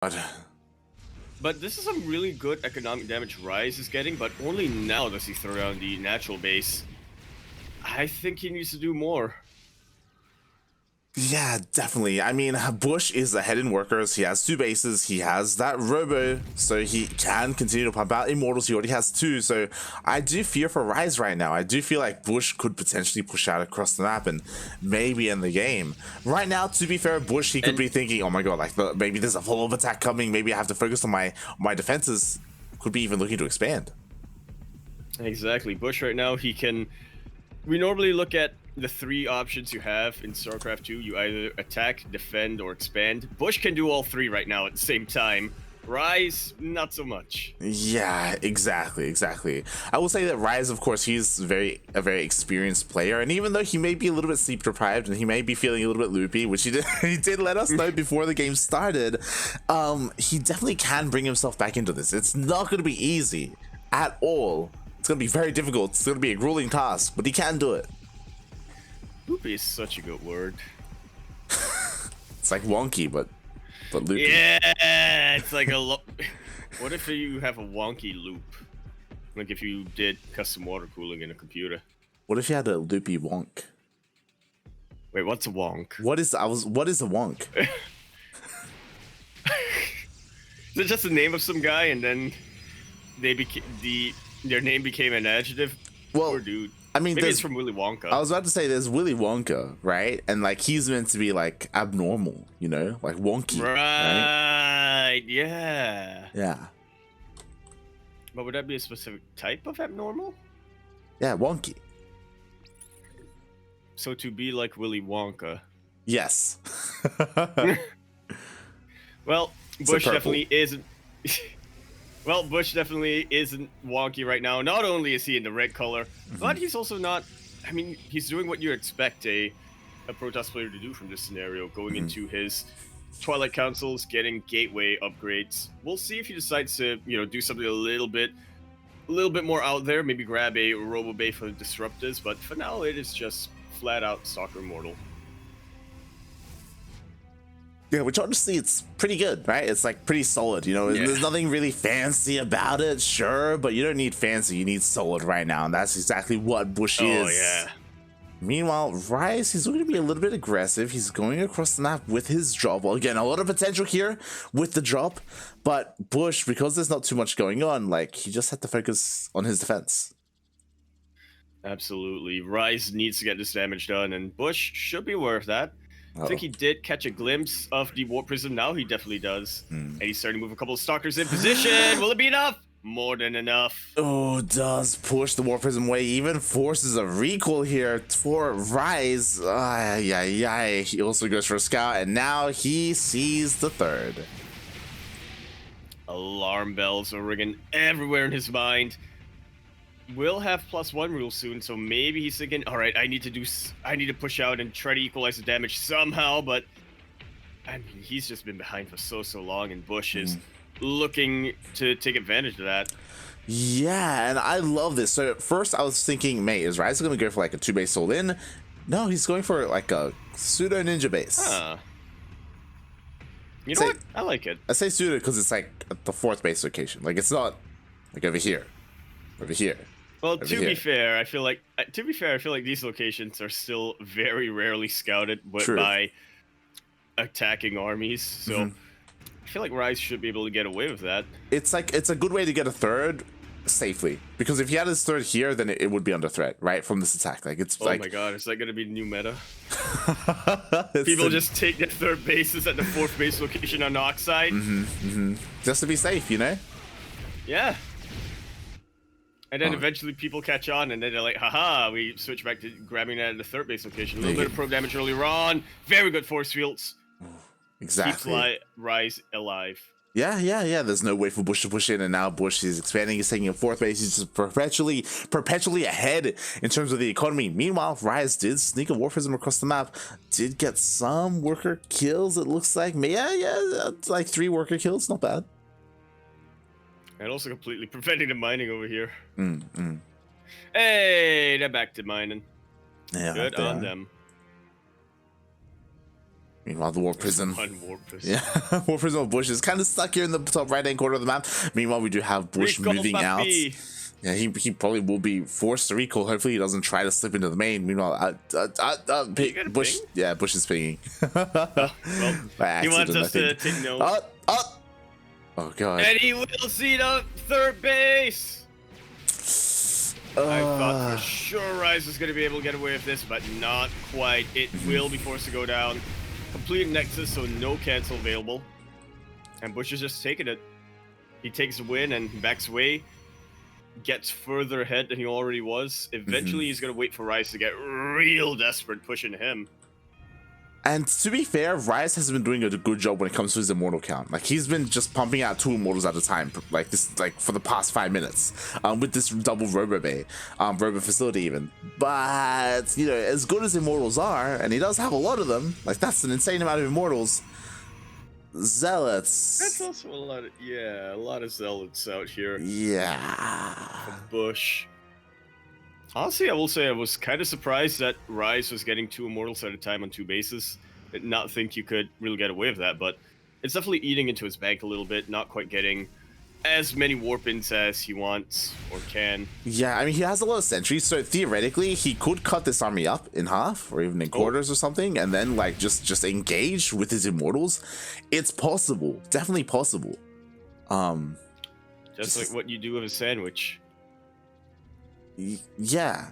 But this is some really good economic damage Rize is getting, but only now does he throw down the natural base. I think he needs to do more. Yeah, definitely. I mean, Bush is ahead in workers. He has 2 bases. He has that robo, so he can continue to pump out immortals. He already has 2, so I do fear for Rize right now. I do feel like Bush could potentially push out across the map and maybe end the game. Right now, to be fair, Bush, he could be thinking, oh my god, like maybe there's a follow-up attack coming. Maybe I have to focus on my defenses. Could be even looking to expand. Exactly. Bush right now, he can... We normally look at the 3 options you have in StarCraft 2. You either attack, defend, or expand. Bush can do all 3 right now at the same time. Rize, not so much. Yeah, exactly. I will say that Rize, of course, he's a very experienced player, and even though he may be a little bit sleep deprived and he may be feeling a little bit loopy, which he did let us know before the game started, he definitely can bring himself back into this. It's not going to be easy at all. It's going to be very difficult. It's going to be a grueling task, but he can do it. Loopy is such a good word. It's like wonky, but loopy. Yeah, it's like a what if you have a wonky loop? Like if you did custom water cooling in a computer. What if you had a loopy wonk? Wait, what's a wonk? What is a wonk? Is it just the name of some guy and then they their name became an adjective? Well, poor dude. I mean, maybe it's from Willy Wonka. I was about to say there's Willy Wonka, right? And like he's meant to be like abnormal, you know, like wonky. Right? Yeah. Yeah. But would that be a specific type of abnormal? Yeah, wonky. So to be like Willy Wonka. Yes. Well, Bush definitely isn't. Well, Bush definitely isn't wonky right now. Not only is he in the red color, but he's also not... I mean, he's doing what you expect a Protoss player to do from this scenario, going into his Twilight Councils, getting gateway upgrades. We'll see if he decides to, you know, do something a little bit more out there, maybe grab a Robo Bay for Disruptors, but for now it is just flat out Stalker Immortal. Yeah, which honestly, it's pretty good, right? It's like pretty solid, you know. There's nothing really fancy about it, sure, but you don't need fancy, you need solid right now, and that's exactly what Bush is. Oh, yeah. Meanwhile, Rize, he's going to be a little bit aggressive. He's going across the map with his drop. Well, again, a lot of potential here with the drop, but Bush, because there's not too much going on, like, he just had to focus on his defense. Absolutely. Rize needs to get this damage done, and Bush should be aware of that. I think he did catch a glimpse of the Warp Prism. Now he definitely does. And he's starting to move a couple of Stalkers in position. Will it be enough? More than enough. Oh, does push the Warp Prism away. Even forces a recoil here for Rize. He also goes for a scout, and now he sees the 3rd. Alarm bells are ringing everywhere in his mind. Will have +1 rule soon, so maybe he's thinking, all right, I need to push out and try to equalize the damage somehow, but I mean, he's just been behind for so long, and Bush is looking to take advantage of that. Yeah, and I love this. So at first I was thinking, mate, is Rize going to go for like a 2-base sold in? No, he's going for like a pseudo ninja base. Huh. You know what? I like it. I say pseudo because it's like at the 4th base location. Like it's not like over here. Well, to be fair, I feel like these locations are still very rarely scouted by attacking armies. So I feel like Rize should be able to get away with that. It's like it's a good way to get a 3rd safely, because if he had his 3rd here, then it would be under threat, right, from this attack. Like it's like, oh my god, is that gonna be the new meta? People just take their 3rd bases at the 4th base location on the Oxide. Just to be safe, you know. Yeah. And then eventually people catch on, and then they're like, haha, we switch back to grabbing that at the 3rd base location. A little bit of probe damage earlier on. Very good force fields. Exactly. Keeps Rize alive. Yeah. There's no way for Bush to push in, and now Bush is expanding. He's taking a 4th base. He's just perpetually ahead in terms of the economy. Meanwhile, Rize did sneak a Warp Prism across the map. Did get some worker kills, it looks like. Yeah, like 3 worker kills. Not bad. And also completely preventing the mining over here. Hey, they're back to mining. Yeah, good on them. Meanwhile, the Warp Prism. One Warp Prism. Yeah, Warp Prism of Bush is kind of stuck here in the top right-hand corner of the map. Meanwhile, we do have Bush Recall, moving out. papi. Yeah, he probably will be forced to recall. Hopefully, he doesn't try to slip into the main. Meanwhile, Bush. Ping? Yeah, Bush is pinging. Well, he wants us to take note. Oh god. And he will see the third base. I thought for sure Rize was going to be able to get away with this, but not quite. It will be forced to go down. Complete Nexus, so no cancel available. And Bush is just taking it. He takes the win and backs away. Gets further ahead than he already was. Eventually, he's going to wait for Rize to get real desperate, pushing him. And to be fair, Rize has been doing a good job when it comes to his immortal count. Like, he's been just pumping out 2 immortals at a time, like this, like for the past 5 minutes, with this double Robo Bay, Robo facility even. But you know, as good as immortals are, and he does have a lot of them, like that's an insane amount of immortals. Zealots. That's also a lot of zealots out here. Yeah. Bush. Honestly, I will say I was kind of surprised that Rize was getting 2 immortals at a time on 2 bases. Did not think you could really get away with that, but it's definitely eating into his bank a little bit, not quite getting as many warp-ins as he wants or can. Yeah, I mean, he has a lot of sentries, so theoretically, he could cut this army up in half or even in quarters or something, and then, like, just engage with his immortals. It's possible. Definitely possible. Just like what you do with a sandwich. Yeah.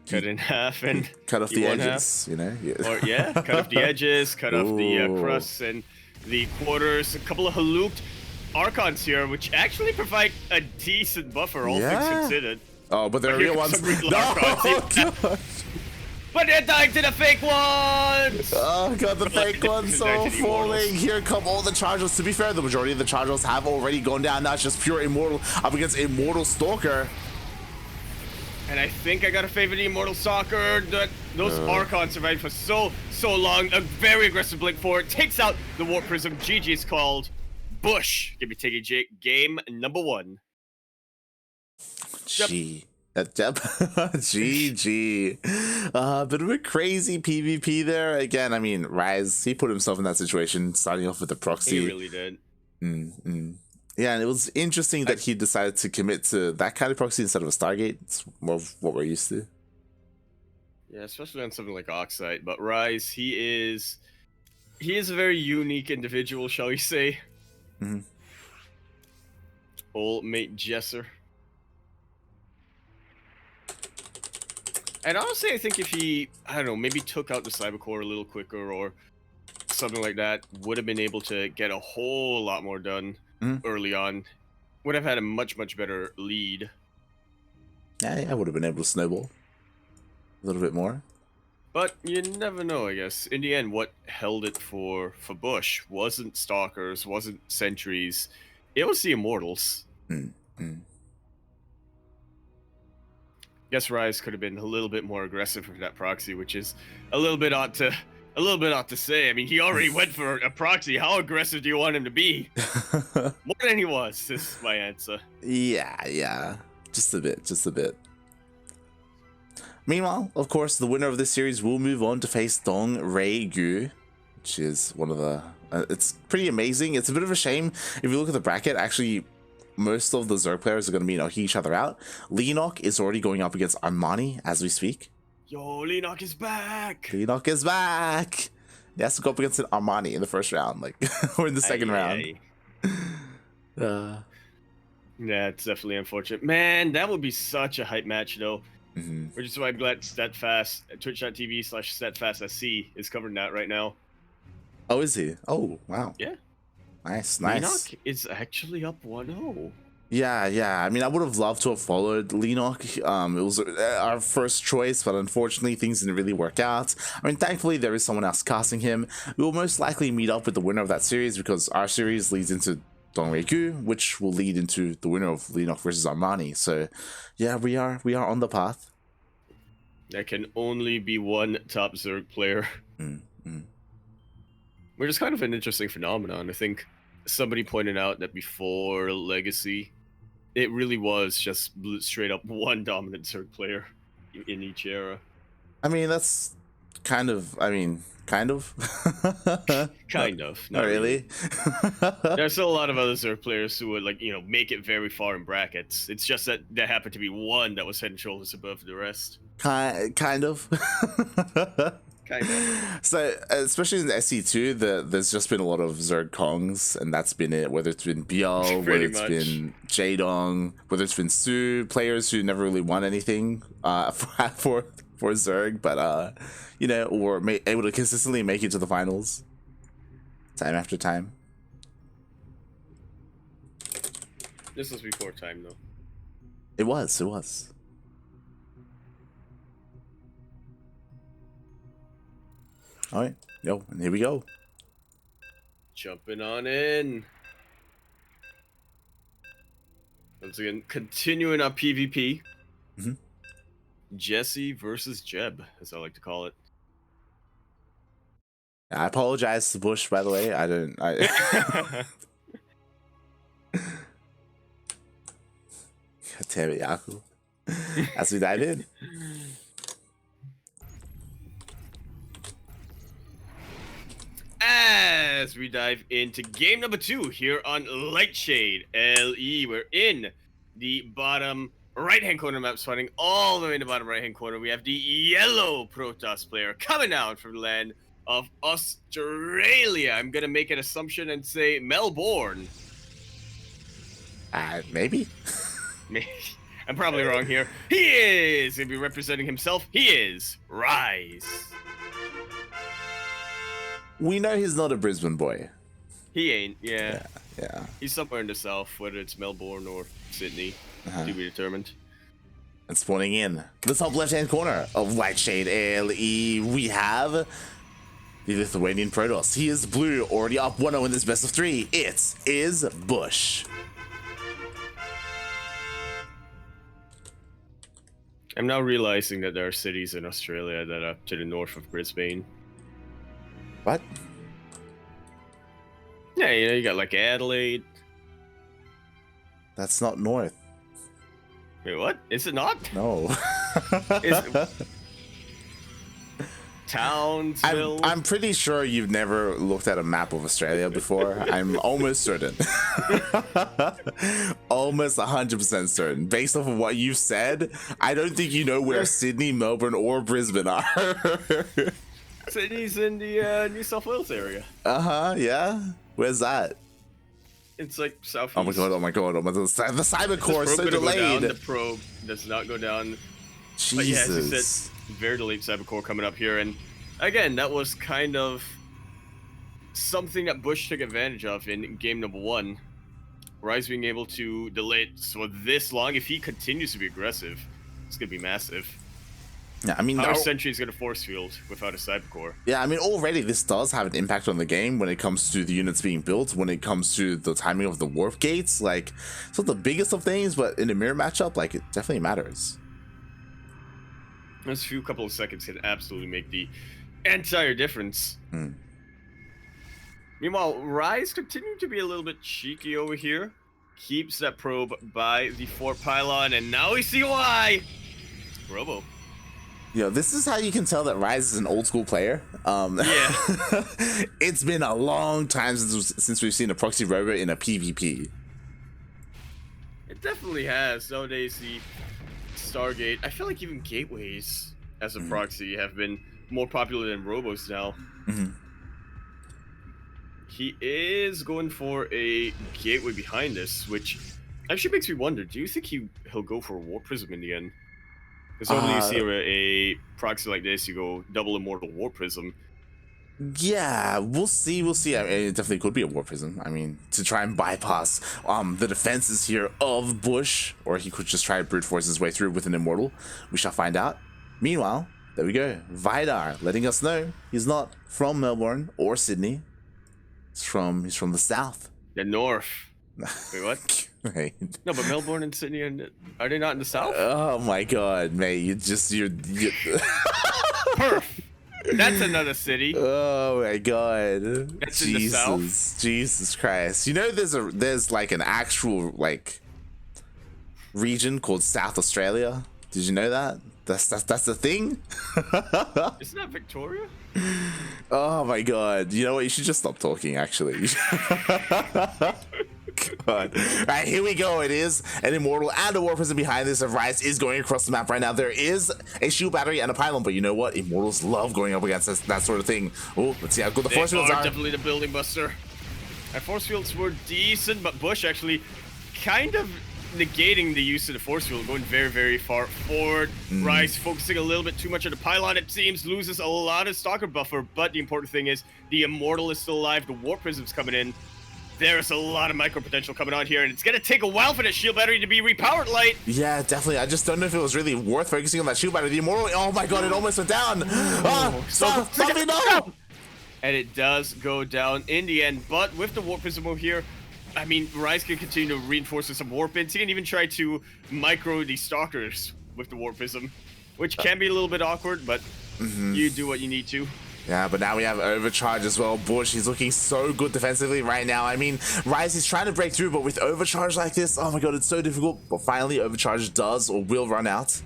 Cut in half and cut off the edges, you know? Yeah. Or, yeah, cut off the edges, cut off the crusts and the quarters. A couple of haluked Archons here, which actually provide a decent buffer, all things considered. Oh, but they're real ones. No! But they're dying to the fake ones! Oh god, the fake ones are falling. Here come all the Chargers. To be fair, the majority of the Chargers have already gone down. Now it's just pure Immortal up against Immortal Stalker. And I think I gotta favor the Immortal Stalker. Those Archons survived for so long. A very aggressive Blink Forward takes out the Warp Prism. GG is called. Bush. Give me take game number 1. GG. Bit of a crazy PvP there. Again, I mean, Rize, he put himself in that situation, starting off with the proxy. He really did. Yeah, and it was interesting that he decided to commit to that kind of proxy instead of a Stargate. It's more of what we're used to. Yeah, especially on something like Oxide. But Rize, he is a very unique individual, shall we say. Old mate Jesser. And honestly, I think if he, I don't know, maybe took out the Cybercore a little quicker or something like that, would have been able to get a whole lot more done early on. Would have had a much better lead. Yeah, I would have been able to snowball a little bit more. But you never know, I guess. In the end, what held it for Bush wasn't Stalkers, wasn't Sentries. It was the Immortals. Guess Rize could have been a little bit more aggressive with that proxy, which is a little bit odd to say. I mean, he already went for a proxy. How aggressive do you want him to be? More than he was, is my answer. Yeah. Just a bit. Meanwhile, of course, the winner of this series will move on to face Dong Rei Gu, which is one of the... it's pretty amazing. It's a bit of a shame. If you look at the bracket, actually, most of the Zerg players are going to be knocking each other out. Leenock is already going up against Armani as we speak. Yo, Leenock is back! He has to go up against an Armani in the first round, like, or in the second round. Yeah, it's definitely unfortunate. Man, that would be such a hype match, though. Which is why I'm glad Steadfast, twitch.tv/steadfastsc is covering that right now. Oh, is he? Oh, wow. Yeah. Nice. Leenock is actually up 1-0. Yeah. I mean, I would have loved to have followed Leenock. It was our first choice, but unfortunately, things didn't really work out. I mean, thankfully, there is someone else casting him. We will most likely meet up with the winner of that series because our series leads into Dongreiku, which will lead into the winner of Leenock versus Armani. So, yeah, we are on the path. There can only be one top Zerg player. Which is kind of an interesting phenomenon. I think somebody pointed out that before Legacy, it really was just straight up one dominant Zerg player in each era. I mean, that's kind of, kind of. Kind of. Not really. There's still a lot of other Zerg players who would, like, you know, make it very far in brackets. It's just that there happened to be one that was head and shoulders above the rest. Kind of. Kind of. So, especially in the SC2, there's just been a lot of Zerg Kongs, and that's been it. Whether it's been Biel, whether it's been Jaedong, whether it's been Su, players who never really won anything for Zerg, but you know, or able to consistently make it to the finals time after time. This was before time, though. It was. All right, yo, and here we go. Jumping on in. Once again, continuing our PvP. Mm-hmm. Jesse versus Jeb, as I like to call it. I apologize to Bush, by the way. God damn it, Yaku. As we dive in. As we dive into game number 2 here on Lightshade LE, we're in the bottom right-hand corner map, spawning all the way in the bottom right-hand corner. We have the yellow Protoss player coming out from the land of Australia. I'm gonna make an assumption and say Melbourne. Maybe. I'm probably wrong here. He is gonna be representing himself. He is Rize. We know he's not a Brisbane boy. He ain't, yeah. He's somewhere in the south, whether it's Melbourne or Sydney, to be determined. And spawning in the top left-hand corner of Lightshade LE, we have the Lithuanian Protoss. He is blue, already up 1-0 in this best of 3. It is Bush. I'm now realizing that there are cities in Australia that are to the north of Brisbane. What? Yeah, you know, you got like Adelaide. That's not north. Wait, what? Is it not? No. Townsville. I'm pretty sure you've never looked at a map of Australia before. I'm almost certain. Almost 100% certain. Based off of what you've said, I don't think you know where Sydney, Melbourne, or Brisbane are. Sydney's in the New South Wales area. Yeah. Where's that? It's like southeast. Oh my god! The cyber core is so delayed. The probe does not go down. Jesus. But yeah, as you said, very delayed cyber core coming up here, and again, that was kind of something that Bush took advantage of in game number 1. Rize being able to delay it for this long. If he continues to be aggressive, it's gonna be massive. Yeah, I mean, our Sentry is going to force field without a cyber core. Yeah, I mean, already this does have an impact on the game when it comes to the units being built, when it comes to the timing of the warp gates. Like, it's not the biggest of things, but in a mirror matchup, like, it definitely matters. Those few couple of seconds can absolutely make the entire difference. Meanwhile, Rize continuing to be a little bit cheeky over here. Keeps that probe by the fort pylon, and now we see why. Robo. You know, this is how you can tell that Rize is an old school player. Yeah. It's been a long time since we've seen a proxy robo in a PvP. It definitely has. Nowadays, the Stargate, I feel like even gateways as a proxy have been more popular than robos now. He is going for a gateway behind this, which actually makes me wonder, do you think he'll go for a Warp Prism in the end? Because normally you see a proxy like this, you go double Immortal Warp Prism. Yeah, we'll see. I mean, it definitely could be a Warp Prism. I mean, to try and bypass the defenses here of Bush, or he could just try to brute force his way through with an Immortal. We shall find out. Meanwhile, there we go. Vidar letting us know he's not from Melbourne or Sydney. He's from the south. The north. Wait, what? Right. No, but Melbourne and Sydney are they not in the south? Oh my god, mate! you're Perth. That's another city. Oh my god. That's in the south. Jesus Christ. You know there's like an actual like region called South Australia? Did you know that? That's the thing? Isn't that Victoria? Oh my god. You know what? You should just stop talking, actually. God. Alright, here we go. It is an Immortal and a War Prison behind this. Rize is going across the map right now. There is a shield battery and a pylon, but you know what? Immortals love going up against that sort of thing. Oh, let's see how good the force fields are. Definitely the building buster. And force fields were decent, but Bush actually kind of negating the use of the force field, going very, very far forward. Rize focusing a little bit too much on the pylon, it seems, loses a lot of stalker buffer, but the important thing is the Immortal is still alive, the War Prism's coming in. There's a lot of micro potential coming on here, and it's gonna take a while for that shield battery to be repowered, Light. Yeah, definitely. I just don't know if it was really worth focusing on that shield battery. The Immortal, oh my god, it almost went down. Stop me, no! And it does go down in the end, but with the Warp Prism over here, I mean, Rize can continue to reinforce with some warp ins. He can even try to micro the stalkers with the Warp Prism, which can be a little bit awkward, but you do what you need to. Yeah, but now we have Overcharge as well. Bush, he's looking so good defensively right now. I mean, Rize is trying to break through, but with Overcharge like this, oh my god, it's so difficult. But finally, Overcharge does or will run out.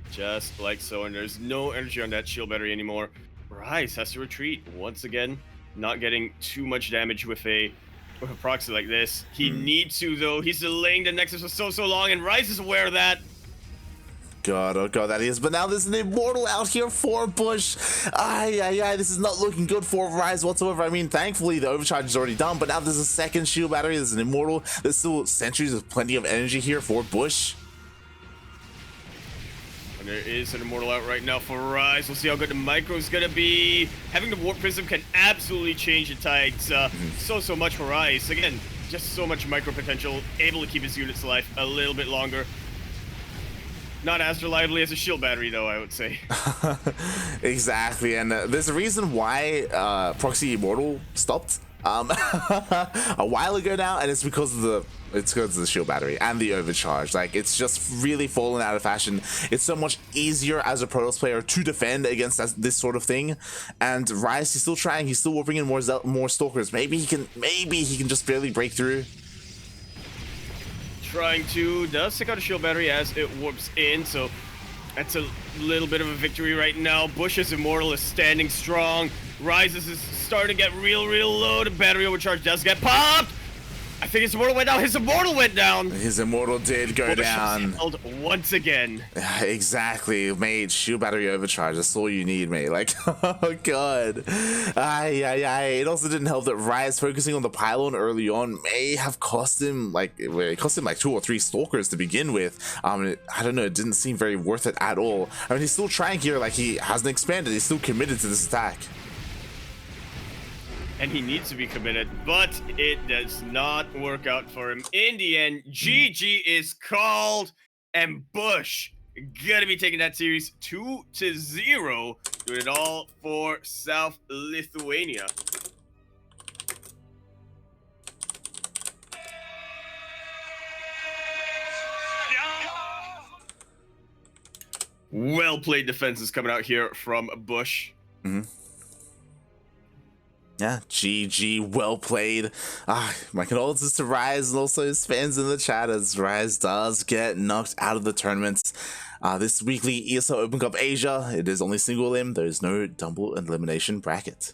Just like so, and there's no energy on that shield battery anymore. Rize has to retreat once again, not getting too much damage with a proxy like this. He needs to, though. He's delaying the Nexus for so long, and Rize is aware of that. God, oh god, that is. But now there's an Immortal out here for Bush. This is not looking good for Rize whatsoever. I mean, thankfully the Overcharge is already done, but now there's a second shield battery. There's an Immortal. There's still sentries with plenty of energy here for Bush. And there is an Immortal out right now for Rize. We'll see how good the micro is gonna be. Having the Warp Prism can absolutely change the tides so much for Rize. Again, just so much micro potential, able to keep his units alive a little bit longer. Not as reliably as a shield battery, though, I would say. Exactly, and there's a reason why Proxy Immortal stopped a while ago now, and it's because of the shield battery and the Overcharge. Like, it's just really fallen out of fashion. It's so much easier as a Protoss player to defend against this sort of thing. And Rize, he's still trying. He's still warping in more stalkers. Maybe he can just barely break through. Trying to does take out a shield battery as it warps in, so that's a little bit of a victory right now. Bush's Immortal is standing strong. Rize's is starting to get real low. The battery overcharge does get popped. I think his Immortal went down. His Immortal went down. His Immortal did go down. Held once again. Exactly, mate. Shield battery overcharge. That's all you need, mate. Like, oh god. It also didn't help that Rize focusing on the pylon early on may have cost him like 2 or 3 stalkers to begin with. I don't know. It didn't seem very worth it at all. I mean, he's still trying here. Like, he hasn't expanded. He's still committed to this attack. And he needs to be committed, but it does not work out for him. In the end, GG is called, and Bush gonna be taking that series 2-0, doing it all for South Lithuania. Well played defenses coming out here from Bush. Yeah, GG, well played. My condolences to Rize and also his fans in the chat, as Rize does get knocked out of the tournament. This weekly ESL Open Cup Asia, it is only single elim. There is no double elimination bracket.